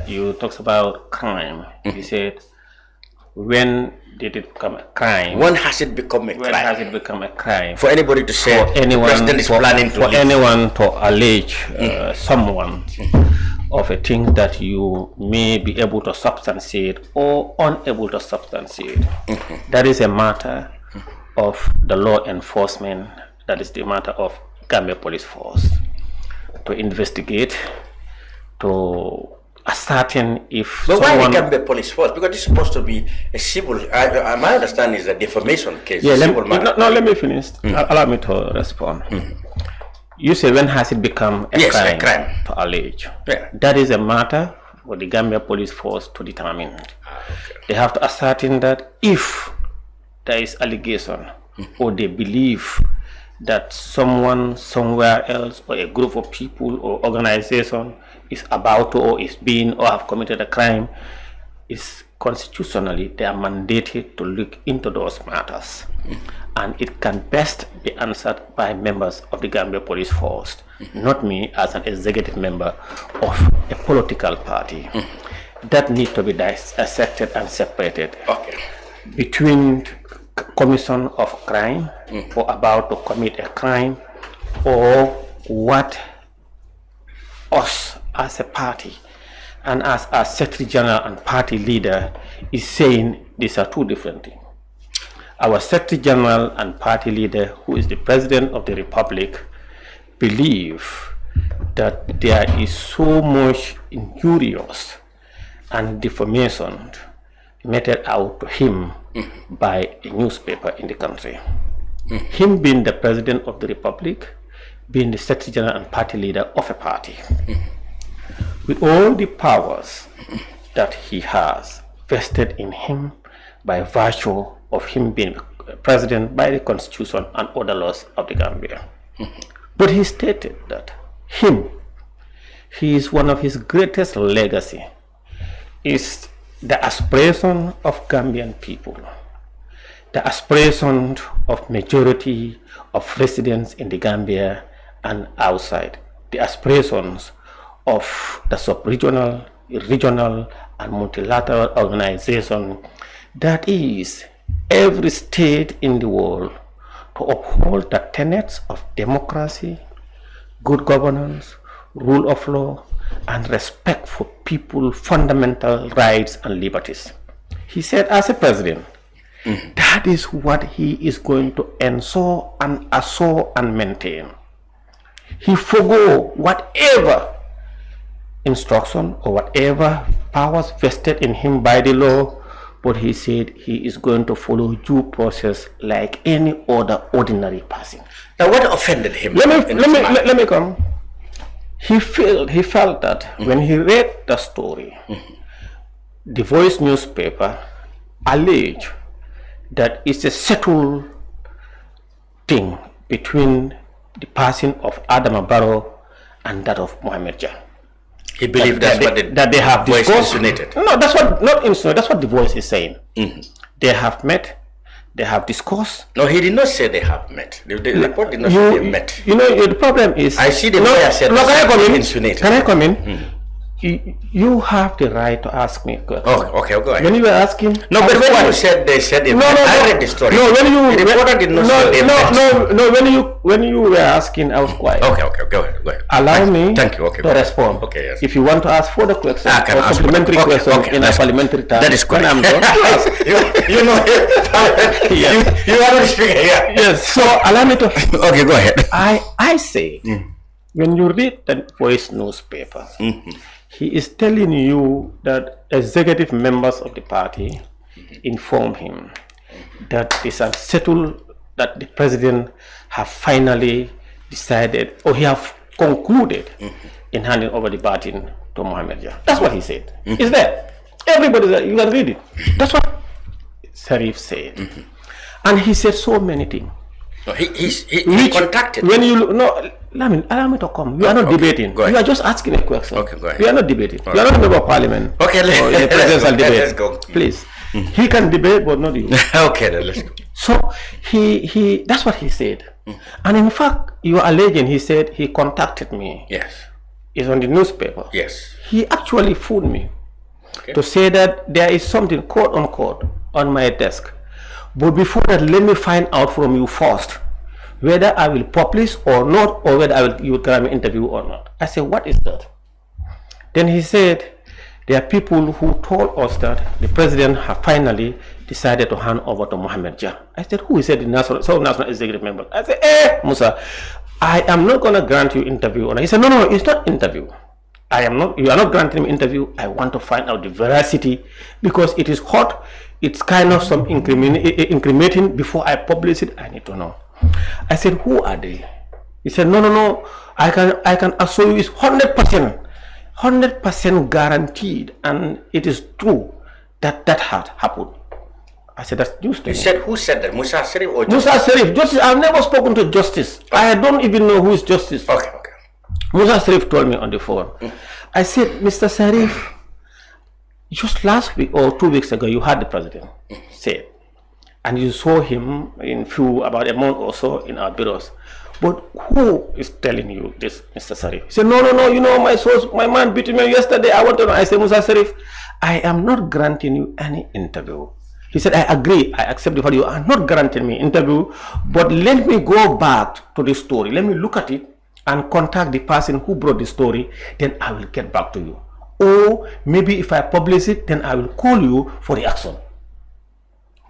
You talked about crime. You said, when did it become a crime? When has it become a crime? When has it become a crime? For anybody to say the president is planning to leave. Anyone to allege someone of a thing that you may be able to substantiate or unable to substantiate. That is a matter of the law enforcement. That is the matter of Gambia Police Force to investigate, to ascertain if but someone... why the Gambia Police Force? Because it's supposed to be a civil... my understanding is a defamation case. Yeah, let me finish. Allow me to respond. You say, when has it become a crime to allege? Yeah. That is a matter for the Gambia Police Force to determine. Okay. They have to ascertain that if there is allegation or they believe that someone somewhere else or a group of people or organization is about to or is being or have committed a crime, is constitutionally they are mandated to look into those matters. And it can best be answered by members of the Gambia Police Force, not me as an executive member of a political party. That need to be dissected and separated between commission of crime or about to commit a crime, or what us as a party and as a Secretary General and party leader is saying. These are two different things. Our Secretary General and party leader, who is the President of the Republic, believe that there is so much injurious and defamation meted out to him by a newspaper in the country. Him being the President of the Republic, being the Secretary General and party leader of a party, with all the powers that he has vested in him by virtue of him being president by the Constitution and other laws of the Gambia. But he stated that he is one of his greatest legacy is the aspiration of Gambian people, the aspiration of majority of residents in the Gambia and outside, the aspirations of the sub-regional, regional, and multilateral organization, that is, every state in the world, to uphold the tenets of democracy, good governance, rule of law, and respect for people's fundamental rights and liberties. He said, as a president, that is what he is going to ensure and assure and maintain. He forego whatever instruction or whatever powers vested in him by the law, but he said he is going to follow due process like any other ordinary person. Now, what offended him? Let me come. He felt that when he read the story, the Voice newspaper alleged that it's a settled thing between the passing of Adama Barrow and that of Mohamed Jah. He believed that they have Voice discussed. insinuated. No, that's what, not insinuated, that's what the Voice is saying. They have met, they have discussed. No, he did not say they have met. The report did not say they met. You know, the problem is... I see the lawyer said insinuated. Can I come in? You have the right to ask me a question. Oh, okay, go ahead. When you were asking... No, but when you said they said it, I read the story. No, when you... The reporter did not say they met. No, when you were asking, I was quiet. Okay, go ahead. Allow me Thank you. to respond. Okay, yes. If you want to ask further questions or supplementary questions in a parliamentary time, that is correct. I'm done. you know, you are the speaker here. Yes, so allow me to... Okay, go ahead. I say, when you read the Voice newspaper, he is telling you that executive members of the party inform him that it's unsettled, that the president have finally decided, or he have concluded in handing over the baton to Mohamed Jah. That's what he said. It's there. Everybody, you can read it. That's what Sharif said. And he said so many things. No, he contacted. When you allow me to come. We are not debating. You are just asking a question. Okay, go ahead. We are not debating. We are not a member of parliament. Okay, let's go. Please. He can debate, but not you. Okay, then let's go. So he that's what he said. And in fact, you are alleging he said he contacted me. Yes. is on the newspaper. Yes. He actually phoned me to say that there is something, quote unquote, on my desk. But before that, let me find out from you first whether I will publish or not, or whether you will grant me an interview or not. I said, what is that? Then he said, there are people who told us that the president have finally decided to hand over to Mohamed Jah. I said, who is it? The national executive member. I said, Musa, I am not going to grant you interview. And he said, no, it's not interview. You are not granting me interview. I want to find out the veracity because it is hot. It's kind of some incriminating. Before I publish it, I need to know. I said, who are they? He said, no. I can assure you it's 100% guaranteed, and it is true that had happened. I said, that's news to me. You said, who said that? Musa Sharif or Musa Sharif? Justice. I've never spoken to Justice. Okay. I don't even know who is Justice. Okay. Musa Sharif told me on the phone. I said, Mr. Sharif, just last week or 2 weeks ago, you had the president say, and you saw him about a month or so in our bureaus. But who is telling you this, Mr. Sharif? He said, no, you know, my source, my man beat me yesterday. I want to know. I said, Musa Sharif, I am not granting you any interview. He said, I agree, I accept it, you are not granting me interview, but let me go back to the story. Let me look at it and contact the person who brought the story, then I will get back to you. Or maybe if I publish it, then I will call you for the action.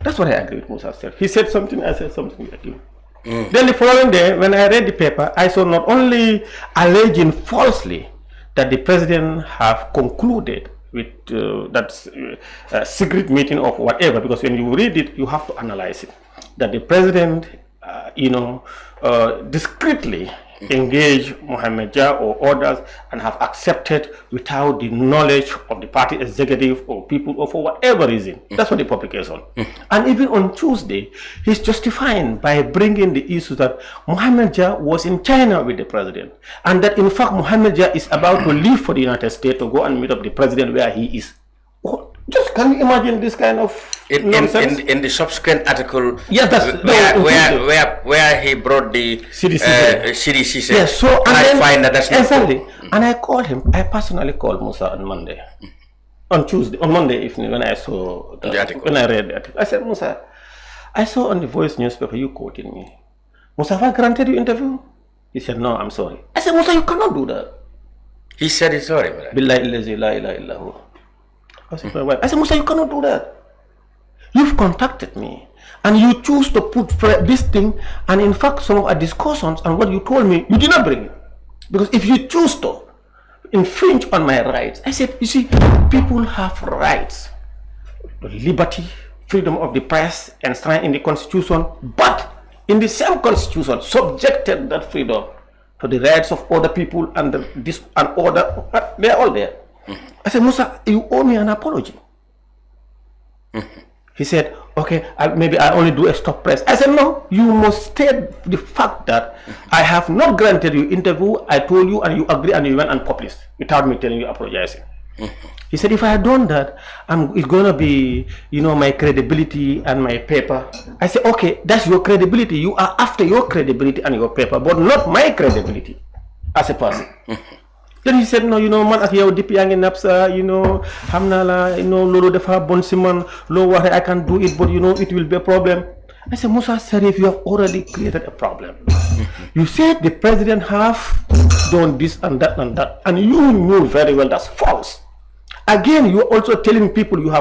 That's what I agreed with Musa Sharif. He said something, I said something like you. Then the following day, when I read the paper, I saw not only alleging falsely that the president have concluded with that secret meeting or whatever, because when you read it, you have to analyze it, that the president, discreetly engage Mohamed Jah or others and have accepted without the knowledge of the party executive or people or for whatever reason. That's what the publication. And even on Tuesday, he's justifying by bringing the issue that Mohamed Jah was in China with the president, and that in fact Mohamed Jah is about to leave for the United States to go and meet up the president where he is. Just can you imagine this kind of nonsense? In the subsequent article, yes, that's where he brought the CDC. Yes, so I find that that's not exactly. And I called him. I personally called Musa on Monday, on Monday evening when I saw the article. When I read the article, I said, Musa, I saw on the Voice newspaper you quoted me. Musa, have I granted you interview? He said, no, I'm sorry. I said, Musa, you cannot do that. He said he's sorry. Billahi illazi la ilaha illahu. I said, Musa, you cannot do that. You've contacted me and you choose to put this thing, and in fact some of our discussions and what you told me, you did not bring it. Because if you choose to infringe on my rights, I said, you see, people have rights. Liberty, freedom of the press enshrined in the Constitution, but in the same Constitution subjected that freedom to the rights of other people and order. They're all there. I said, Musa, you owe me an apology. He said, okay, maybe I only do a stop press. I said, no, you must state the fact that I have not granted you interview. I told you and you agree, and you went and published without me telling you, apologizing. He said, if I had done that, it's going to be, my credibility and my paper. I said, okay, that's your credibility. You are after your credibility and your paper, but not my credibility as a person. Then he said, no, man ak yow depuis yaa ngi napsa, xam naa la, loolu dafa bon si man, loo wax I can do it, but it will be a problem. I said, Musa Sharif, you have already created a problem. You said the president have done this and that, and you knew very well that's false. Again, you are also telling people you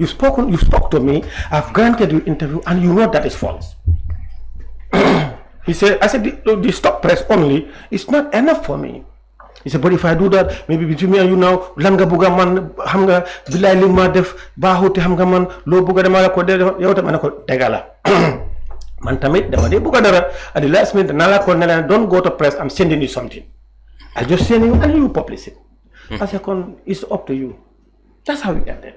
spoke to me, I've granted you interview, and you know that is false. He said, I said, the stop press only is not enough for me. He said, but if I do that, maybe between me and you now, langa buga man, hamga, bilay lima def, bahuti hamga man, lo buga dama la ko de, yawta manako degala. Man tamit dama de buga dara, at the last minute, nala ko nala, don't go to press, I'm sending you something. I just send you and you publish it. I said, it's up to you. That's how we ended.